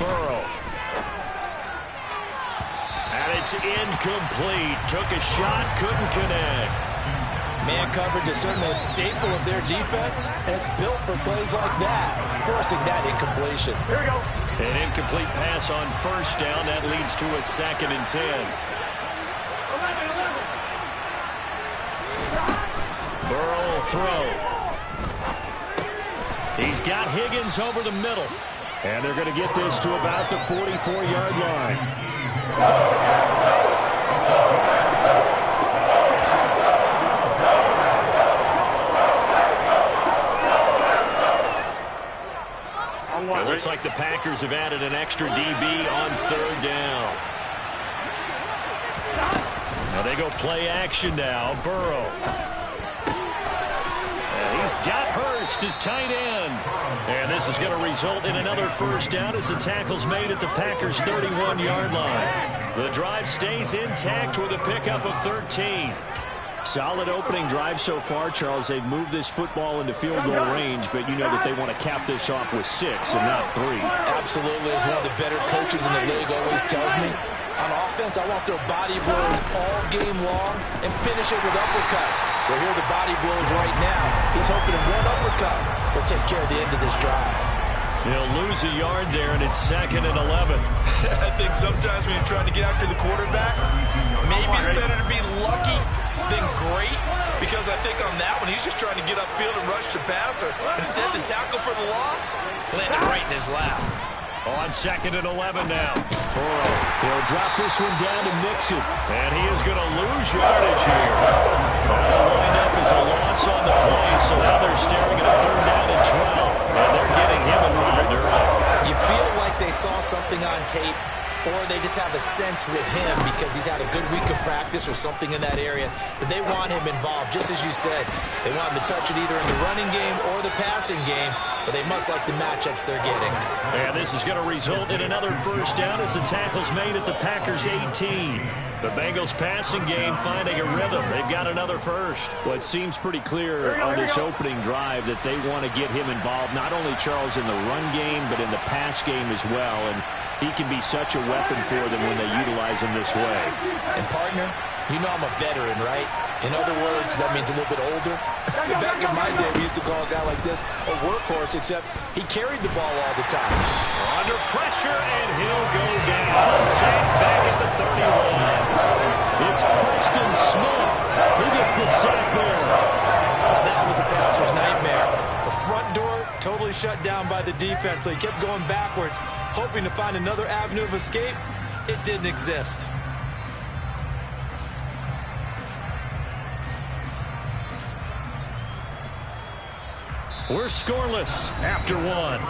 Burrow. And it's incomplete. Took a shot, couldn't connect. Man coverage is certainly a staple of their defense, and it's built for plays like that, forcing that incompletion. Here we go. An incomplete pass on first down. That leads to a 2nd and 10. Burrow will throw. He's got Higgins over the middle. And they're going to get this to about the 44-yard line. It looks like the Packers have added an extra DB on 3rd down. Now they go play action now. Burrow. And he's got Hurst as tight end. And this is going to result in another first down as the tackle's made at the Packers' 31-yard line. The drive stays intact with a pickup of 13. Solid opening drive so far, Charles. They've moved this football into field goal range, but you know that they want to cap this off with 6 and not 3. Absolutely. As one of the better coaches in the league always tells me, on offense, I want their body blows all game long and finish it with uppercuts. Well, here are the body blows right now. He's hoping in one uppercut will take care of the end of this drive. He'll lose a yard there, and it's 2nd and 11. I think sometimes when you're trying to get after the quarterback, maybe it's better to be lucky than great, because I think on that one, he's just trying to get upfield and rush the passer. Instead, the tackle for the loss landed right in his lap. On 2nd and 11 now. Burrow. He'll drop this one down to Mixon. And he is going to lose yardage here. That'll wind up as a loss on the play, so now they're staring at a 3rd down and 12. And they're getting him involved early. You feel like they saw something on tape, or they just have a sense with him because he's had a good week of practice or something in that area that they want him involved. Just as you said, they want him to touch it either in the running game or the passing game, but they must like the matchups they're getting. And this is going to result in another first down as the tackle's made at the Packers' 18. The Bengals passing game finding a rhythm. They've got another first. Well, it seems pretty clear on this opening drive that they want to get him involved, not only, Charles, in the run game, but in the pass game as well. And he can be such a weapon for them when they utilize him this way. And, partner, you know I'm a veteran, right? In other words, that means a little bit older. Back in my day, we used to call a guy like this a workhorse, except he carried the ball all the time. Under pressure, and he'll go down. Sacked back at the 31. It's Preston Smith. He gets the sack there. Now that was a passer's nightmare. The front door totally shut down by the defense, so he kept going backwards, hoping to find another avenue of escape. It didn't exist. We're scoreless after 1.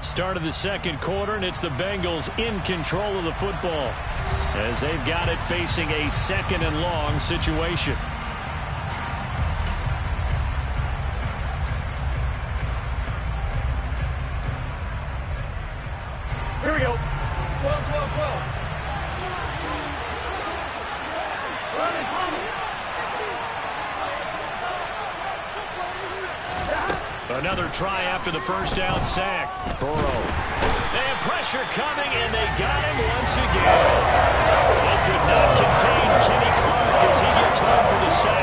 Start of the 2nd quarter, and it's the Bengals in control of the football as they've got it facing a 2nd and long situation. Here we go. Another try after the first down sack. Burrow. They have pressure coming, and they got him once again. They could not contain Kenny Clark as he gets home for the sack.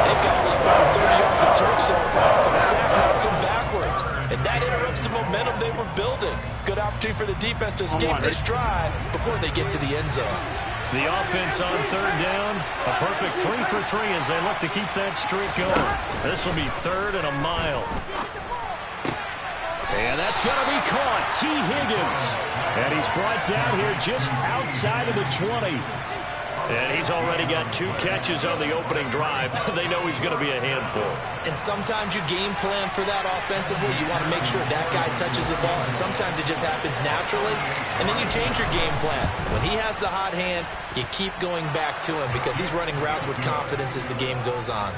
They've got a lot about 30 off the turf so far, but the sack knocks them backwards. And that interrupts the momentum they were building. Good opportunity for the defense to escape this drive before they get to the end zone. The offense on 3rd down, a perfect 3 for 3 as they look to keep that streak going. This will be 3rd and a mile. And that's going to be caught. T. Higgins. And he's brought down here just outside of the 20. And he's already got 2 catches on the opening drive. They know he's going to be a handful. And sometimes you game plan for that offensively. You want to make sure that guy touches the ball. And sometimes it just happens naturally. And then you change your game plan. When he has the hot hand, you keep going back to him because he's running routes with confidence as the game goes on.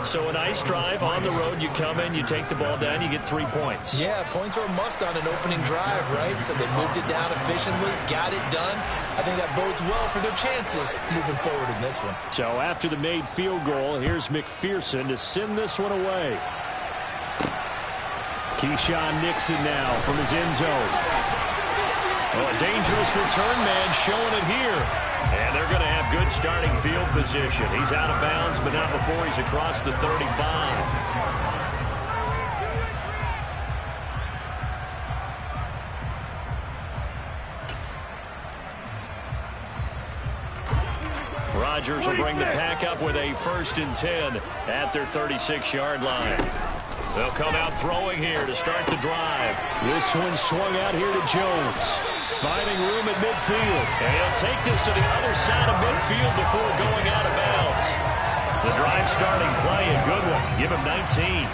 So a nice drive on the road. You come in, you take the ball down, you get 3 points. Yeah, points are a must on an opening drive, right? So they moved it down efficiently, got it done. I think that bodes well for their chances moving forward in this one. So after the made field goal, here's McPherson to send this one away. Keyshawn Nixon now from his end zone. Well, a dangerous return man showing it here. And they're going to have good starting field position. He's out of bounds, but not before he's across the 35. Rodgers will bring the pack up with a 1st and 10 at their 36-yard line. They'll come out throwing here to start the drive. This one swung out here to Jones. Finding room at midfield. And he'll take this to the other side of midfield before going out of bounds. The drive starting play, a good one. Give him 19.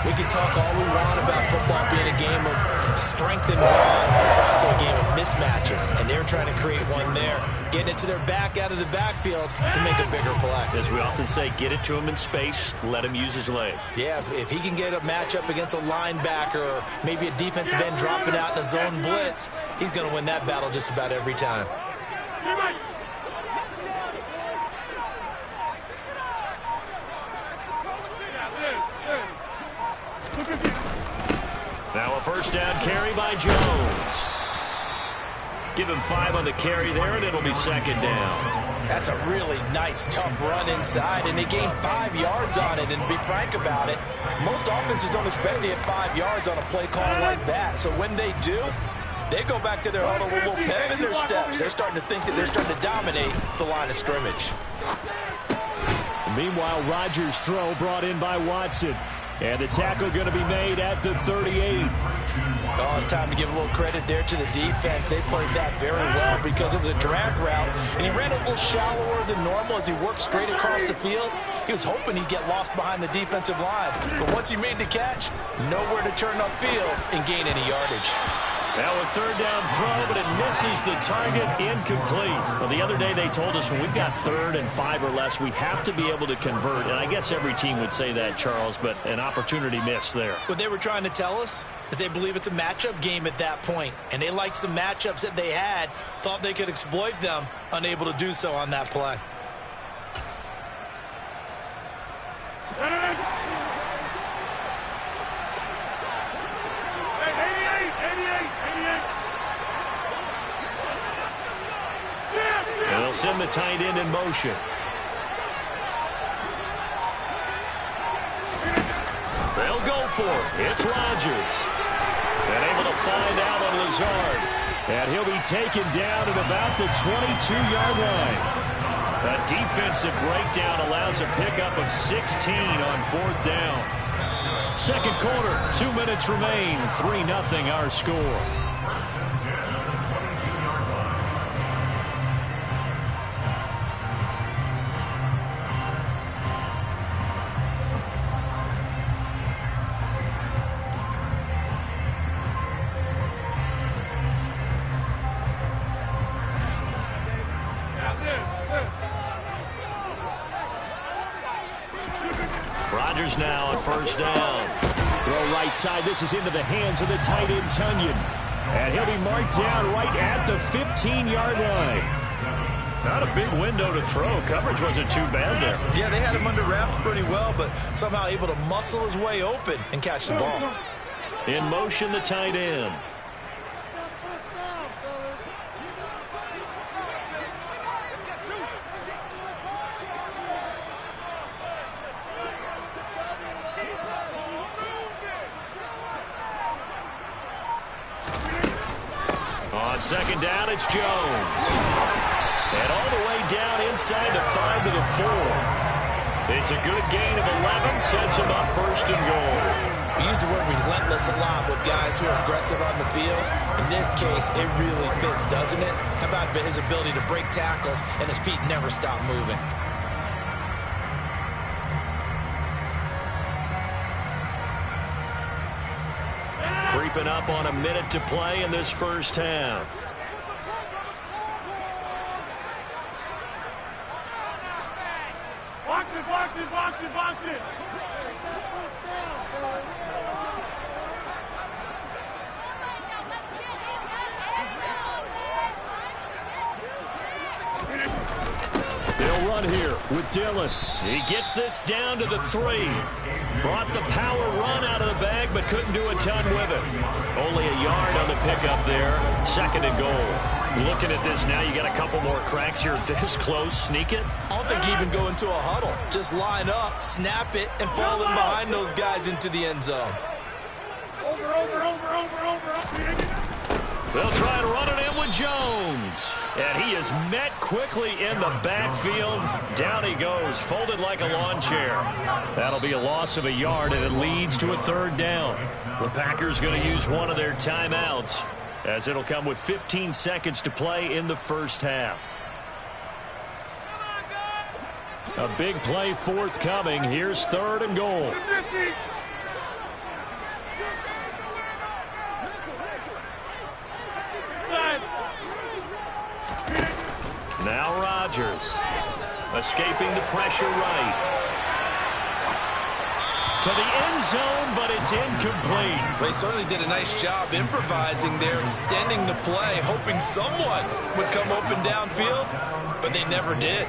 We can talk all we want about football being a game of strength and bond. It's also a game of mismatches, and they're trying to create one there, getting it to their back out of the backfield to make a bigger play. As we often say, get it to him in space, let him use his leg. Yeah, if he can get a matchup against a linebacker or maybe a defensive end dropping out in a zone blitz, he's going to win that battle just about every time. Now a 1st down carry by Jones. Give him 5 on the carry there, and it'll be 2nd down. That's a really nice, tough run inside, and they gained 5 yards on it. And to be frank about it, most offenses don't expect to get 5 yards on a play call like that. So when they do, they go back to their huddle with a little pep in their steps. They're starting to think that they're starting to dominate the line of scrimmage. Meanwhile, Rodgers' throw brought in by Watson. And the tackle going to be made at the 38. Oh, it's time to give a little credit there to the defense. They played that very well because it was a drag route, and he ran a little shallower than normal as he worked straight across the field. He was hoping he'd get lost behind the defensive line. But once he made the catch, nowhere to turn upfield and gain any yardage. Now a 3rd down throw, but it misses the target, incomplete. Well, the other day they told us when we've got 3rd and 5 or less, we have to be able to convert. And I guess every team would say that, Charles, but an opportunity missed there. What they were trying to tell us is they believe it's a matchup game at that point. And they liked some matchups that they had, thought they could exploit them, unable to do so on that play. And they'll send the tight end in motion. They'll go for it. It's Rodgers. And able to find out on Lazard. And he'll be taken down at about the 22-yard line. A defensive breakdown allows a pickup of 16 on 4th down. 2nd quarter, 2 minutes remain. 3-0 our score. Rodgers now on 1st down. Throw right side. This is into the hands of the tight end, Tunyon. And he'll be marked down right at the 15-yard line. Not a big window to throw. Coverage wasn't too bad there. Yeah, they had him under wraps pretty well, but somehow able to muscle his way open and catch the ball. In motion, the tight end. On 2nd down, it's Jones. And all the way down inside the 5 to the 4. It's a good gain of 11, sets him up 1st and goal. We use the word relentless a lot with guys who are aggressive on the field. In this case, it really fits, doesn't it? How about his ability to break tackles and his feet never stop moving? Creeping up on a minute to play in this 1st half. Box it. They'll run here with Dillon. He gets this down to the 3. Brought the power run out of the bag, but couldn't do a ton with it. Only a yard on the pickup there. 2nd and goal. Looking at this now, you got a couple more cracks here. This close, sneak it. I don't think you even go into a huddle. Just line up, snap it, and fall in behind those guys into the end zone. They'll try and run it in with Jones. And he is met quickly in the backfield. Down he goes, folded like a lawn chair. That'll be a loss of a yard, and it leads to a 3rd down. The Packers going to use one of their timeouts, as it'll come with 15 seconds to play in the first half. A big play forthcoming. Here's 3rd and goal. Now Rodgers, escaping the pressure right. To the end zone, but it's incomplete. They certainly did a nice job improvising there, extending the play, hoping someone would come open downfield, but they never did.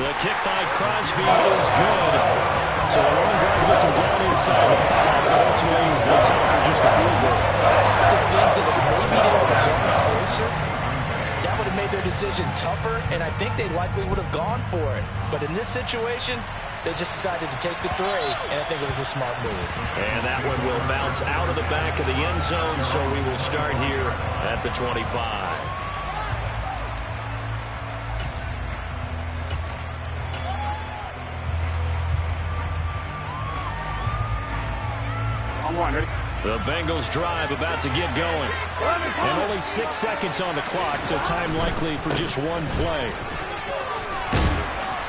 The kick by Crosby is good. So the long guard gets him down inside the 5, but ultimately they settle for just a field goal. To think that if maybe they would have gone closer, that would have made their decision tougher, and I think they likely would have gone for it. But in this situation, they just decided to take the 3, and I think it was a smart move. And that one will bounce out of the back of the end zone, so we will start here at the 25. The Bengals drive about to get going. And only 6 seconds on the clock, so time likely for just one play.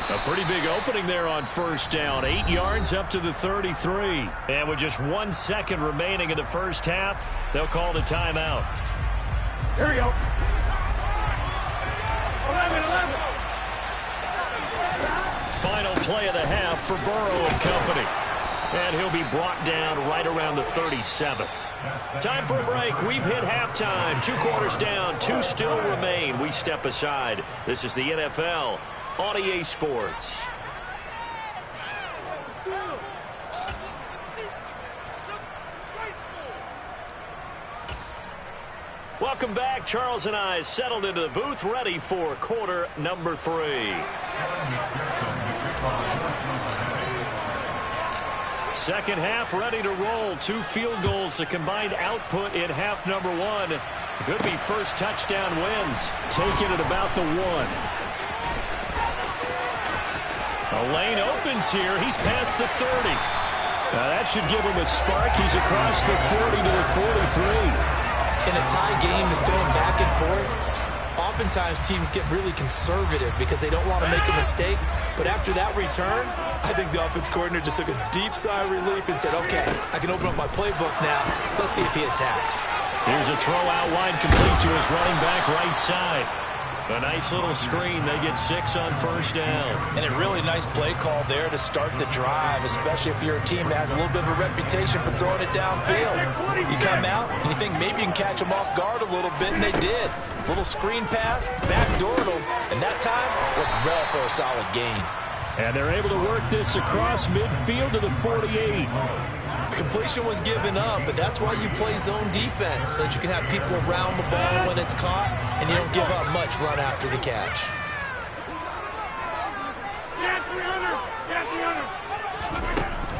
A pretty big opening there on 1st down. 8 yards up to the 33. And with just 1 second remaining in the first half, they'll call the timeout. Here we go. 11. Final play of the half for Burrow and company. And he'll be brought down right around the 37. Time for a break. We've hit halftime. 2 quarters down. 2 still remain. We step aside. This is the NFL on EA Sports. Welcome back. Charles and I settled into the booth, ready for quarter number 3. Second half ready to roll. 2 field goals, the combined output in half number 1. Could be first touchdown wins. Taking it about the 1. A lane opens here. He's past the 30. Now that should give him a spark. He's across the 40 to the 43. In a tie game that's going back and forth, oftentimes teams get really conservative because they don't want to make a mistake. But after that return, I think the offense coordinator just took a deep sigh of relief and said, okay, I can open up my playbook now. Let's see if he attacks. Here's a throw out wide, complete to his running back right side. A nice little screen. They get 6 on 1st down. And a really nice play call there to start the drive, especially if you're a team that has a little bit of a reputation for throwing it downfield. You come out and you think maybe you can catch them off guard a little bit, and they did. Little screen pass, backdoored them, and that time worked well for a solid gain. And they're able to work this across midfield to the 48. Completion was given up, but that's why you play zone defense, so that you can have people around the ball when it's caught, and you don't give up much run after the catch.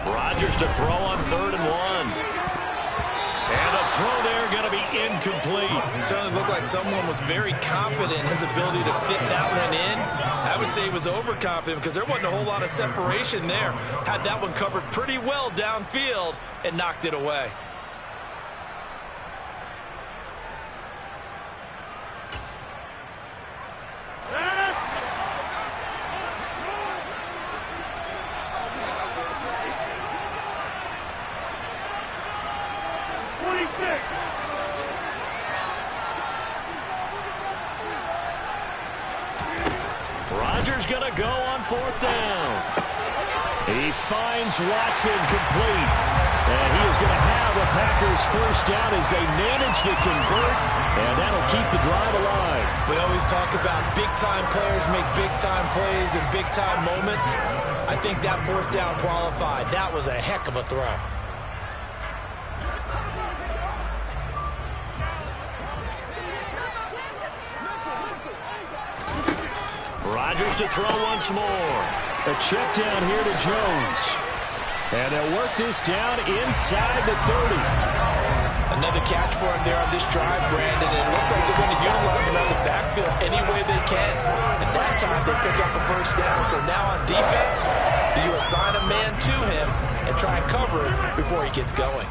Rodgers to throw on 3rd and 1. And the throw there going to be incomplete. It certainly looked like someone was very confident in his ability to fit that one in. I would say he was overconfident because there wasn't a whole lot of separation there. Had that one covered pretty well downfield and knocked it away. Rodgers going to go on 4th down. He finds Watson complete. And he is going to have a Packers first down as they manage to convert, and that'll keep the drive alive. We always talk about big-time players make big-time plays in big-time moments. I think that fourth down qualified. That was a heck of a throw. Rodgers to throw once more. A check down here to Jones. And they'll work this down inside the 30. Another catch for him there on this drive, Brandon. And it looks like they're going to utilize him out of the backfield any way they can. At that time, they pick up a first down. So now on defense, you assign a man to him and try and cover him before he gets going.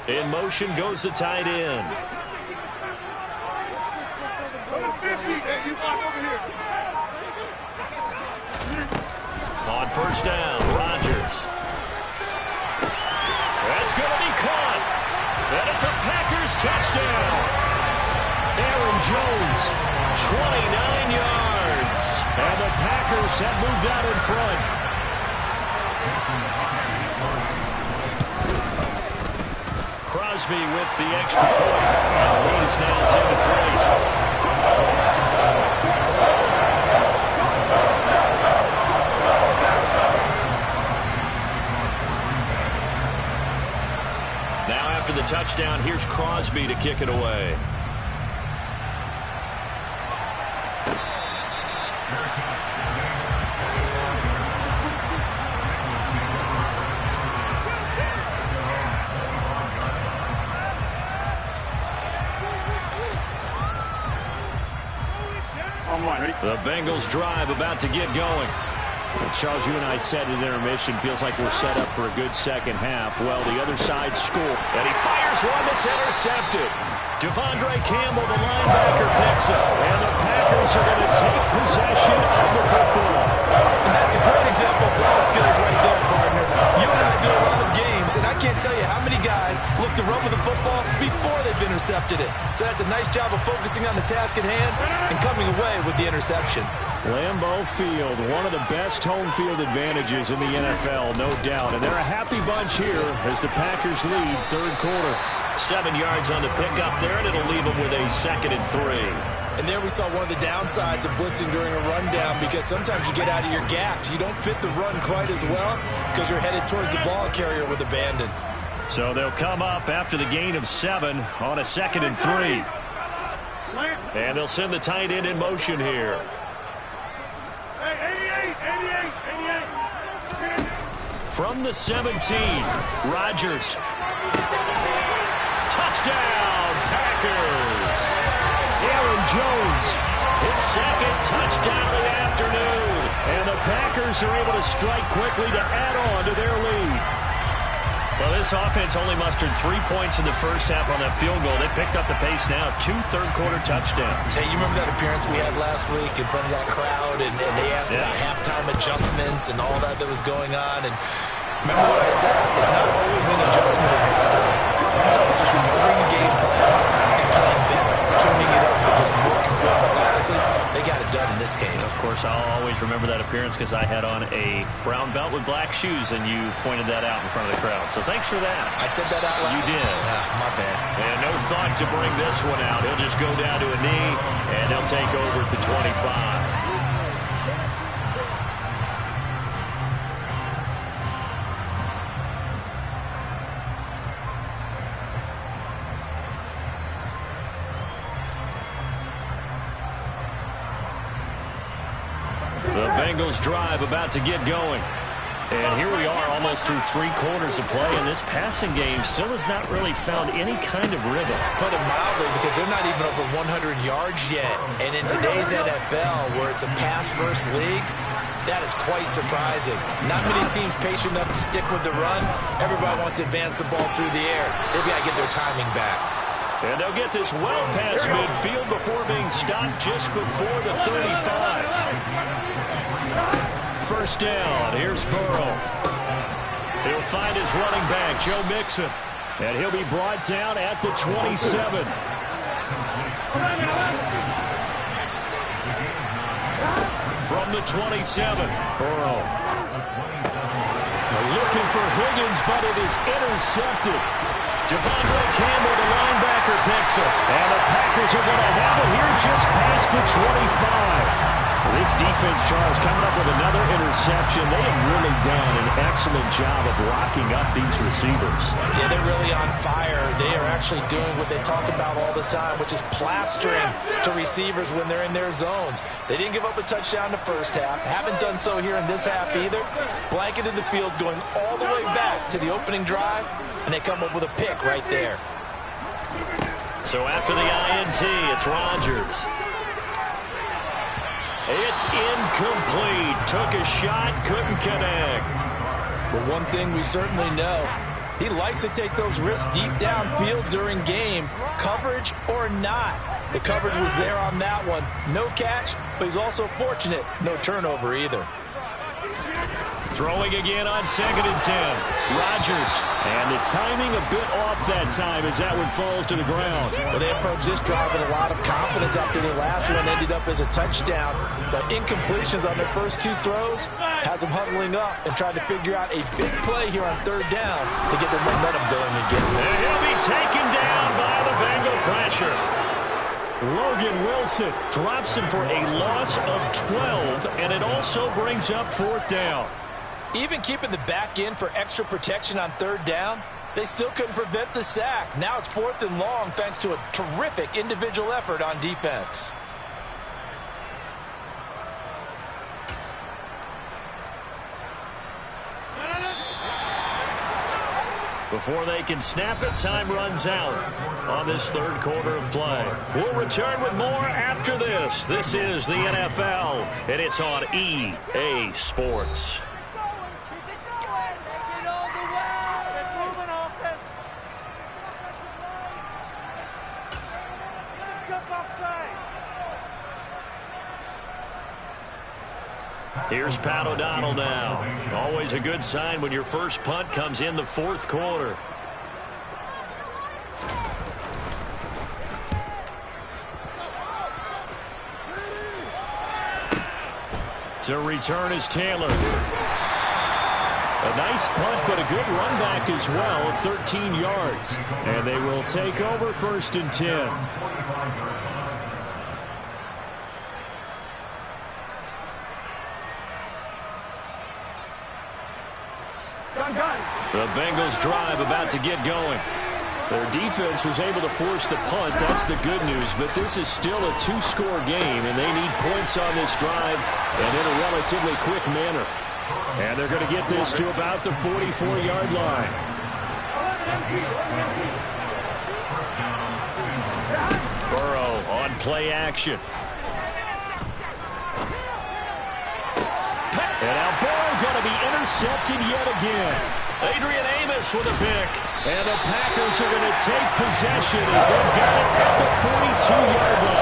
In motion goes the tight end. On first down, Rodgers. That's going to be caught. And it's a Packers touchdown. Aaron Jones, 29 yards. And the Packers have moved out in front. Crosby with the extra point. And the lead is now 10-3. After the touchdown, here's Crosby to kick it away. The Bengals drive about to get going. Charles, you and I said in intermission, feels like we're set up for a good second half. Well, the other side scored. And he fires one that's intercepted. Devondre Campbell, the linebacker, picks up. And the Packers are going to take possession of the football. And that's a great example of ball skills right there, partner. You and I do a lot of games, and I can't tell you how many guys look to run with the football before they've intercepted it. So that's a nice job of focusing on the task at hand and coming away with the interception. Lambeau Field, one of the best home field advantages in the NFL, no doubt. And they're a happy bunch here as the Packers lead third quarter. 7 yards on the pickup there, and it'll leave them with a 2nd and 3. And there we saw one of the downsides of blitzing during a rundown, because sometimes you get out of your gaps. You don't fit the run quite as well because you're headed towards the ball carrier with abandon. So they'll come up after the gain of 7 on a 2nd and 3. And they'll send the tight end in motion here. From the 17, Rodgers. Touchdown, Packers. Aaron Jones, his 2nd touchdown of the afternoon. And the Packers are able to strike quickly to add on to their lead. Well, this offense only mustered 3 points in the first half on that field goal. They picked up the pace now. 2 third-quarter touchdowns. Hey, you remember that appearance we had last week in front of that crowd, and they asked about halftime adjustments and all that was going on. And remember what I said? It's not always an adjustment at halftime. Sometimes just remembering the game plan and playing better, tuning it up, and just working through it methodically. They got it done in this case. Of course, I'll always remember that appearance because I had on a brown belt with black shoes, and you pointed that out in front of the crowd. So thanks for that. I said that out loud? You did. My bad. And no thought to bring this one out. He'll just go down to a knee, and they'll take over at the 25. The Bengals drive about to get going. And here we are almost through 3 quarters of play, and this passing game still has not really found any kind of rhythm. Put it mildly, because they're not even over 100 yards yet. And in today's NFL, where it's a pass-first league, that is quite surprising. Not many teams patient enough to stick with the run. Everybody wants to advance the ball through the air. They've got to get their timing back. And they'll get this well past midfield before being stopped just before the 35. First down, here's Burrow. He'll find his running back, Joe Mixon. And he'll be brought down at the 27. the 27. Burrow. They're looking for Higgins, but it is intercepted. Devondre Campbell, the linebacker, picks it. And the Packers are going to have it here just past the 25. This defense, Charles, coming up with another interception. They have really done an excellent job of locking up these receivers. Yeah, they're really on fire. They are actually doing what they talk about all the time, which is plastering to receivers when they're in their zones. They didn't give up a touchdown in the first half. Haven't done so here in this half either. Blanketed the field going all the way back to the opening drive, and they come up with a pick right there. So after the INT, it's Rodgers. It's incomplete. Took a shot, couldn't connect. But one thing we certainly know, he likes to take those risks deep downfield during games, coverage or not. The coverage was there on that one. No catch, but he's also fortunate. No turnover either. Throwing again on 2nd and 10. Rodgers. And the timing a bit off that time as that one falls to the ground. Well, they approached this drive with a lot of confidence after their last one ended up as a touchdown. But incompletions on their first two throws has them huddling up and trying to figure out a big play here on 3rd down to get their momentum going again. And he'll be taken down by the Bengal pressure. Logan Wilson drops him for a loss of 12, and it also brings up 4th down. Even keeping the back in for extra protection on 3rd down, they still couldn't prevent the sack. Now it's 4th and long thanks to a terrific individual effort on defense. Before they can snap it, time runs out on this 3rd quarter of play. We'll return with more after this. This is the NFL, and it's on EA Sports. Here's Pat O'Donnell now. Always a good sign when your first punt comes in the 4th quarter. To return is Taylor. A nice punt, but a good run back as well, 13 yards. And they will take over 1st and 10. The Bengals drive about to get going. Their defense was able to force the punt. That's the good news. But this is still a 2-score game, and they need points on this drive and in a relatively quick manner. And they're going to get this to about the 44-yard line. Burrow on play action. And now Burrow going to be intercepted yet again. Adrian Amos with a pick. And the Packers are going to take possession as they've got it at the 42-yard line.